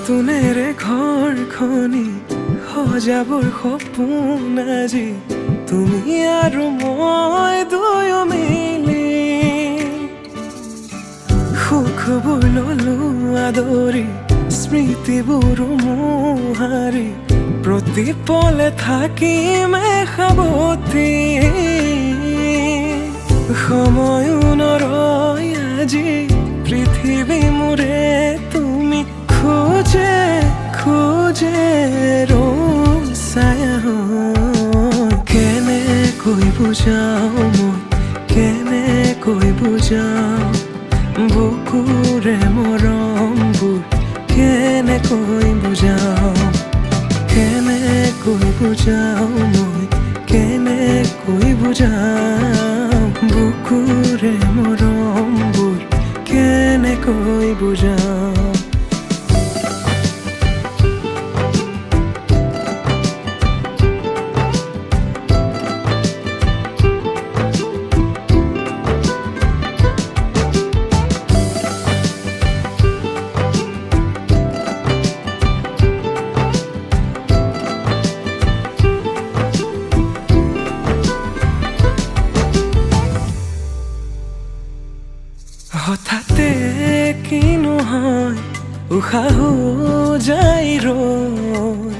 নতুনেৰে ঘৰখনি সজাবৰ সপোন আজি তুমি আৰু মই দুয়ো মিলি সুখবোৰ ললো আদৰি স্মৃতিবোৰ মোহাৰি প্ৰতি পলে থাকিম সাৱতি সময়ো নৰয় আজি পৃথিৱী মোৰে তুমি খোজে খোজে ছায়া কেনেকৈ বুজাও মই কেনেকৈ বুজাও বুকুৰে মৰমবোৰ কেনেকৈ বুজাও কেনেকৈ বুজাও মই কেনেকৈ বুজাও বুকুৰে মৰমবোৰ কেনেকৈ বুজাও হঠাতে কিনো হয় উশাহো যাই ৰৈ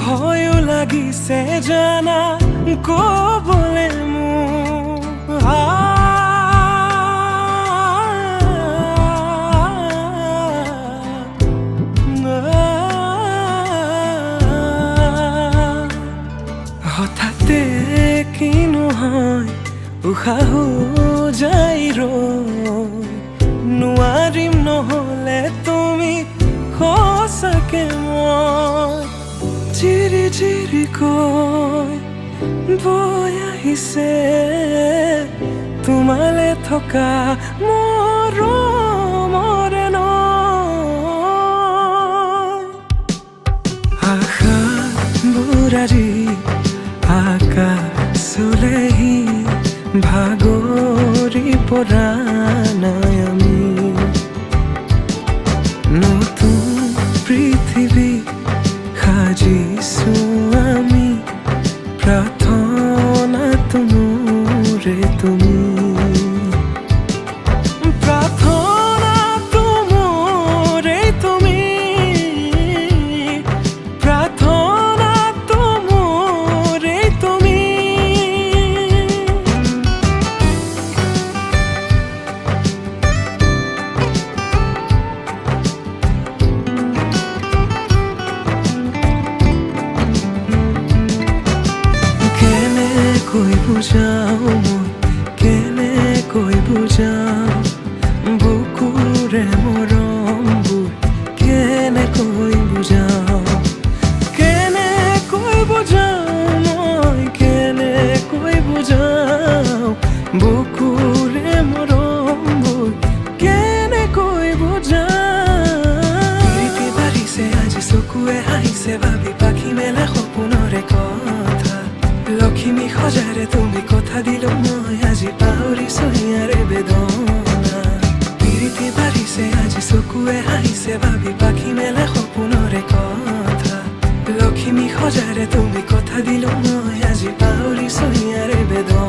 ভয়ো লাগিছে জানা কবলে মোৰ হঠাতে কিনো হয় উশাহো যাই নোৱাৰিম নহলে তুমি সঁচাকে মই চিৰি চিৰিকৈ বৈ আহিছে তোমালে থকা মৰমৰে নৈ আশাবোৰ আজি আকাশলেহি ভাগৰি পৰা নাই আমি নতুন পৃথিৱী সাজিছো আমি প্ৰাৰ্থনাটো মোৰে তুমি প্ৰাৰ্থনাটো মোৰে তুমি প্ৰাৰ্থনাটো মোৰে তুমি কেনেকৈ বুজাও মই কেনেকৈ বুজাও বুকুৰে মৰমবোৰ কেনেকৈ বুজাও কেনেকৈ বুজাও মই কেনেকৈ বুজাও বুকুৰে মৰমবোৰ কেনেকৈ বুজাও প্ৰীতি বাঢ়িছে আজি চকুৱে হাঁহিছে ভাবি পাখি মেলা সপোনৰে কথা লক্ষ্মী সজাৰে তুমি কথা দিলো মই আজি পাহৰিছো হিয়াৰে বেদনা প্ৰীতি বাঢ়িছে আজি চকুৱে হাঁহিছে ভাবি পাখি মেলা সপোনৰে কথা লক্ষ্মী সজাৰে তুমি কথা দিলো মই আজি পাহৰিছো হিয়াৰে বেদনা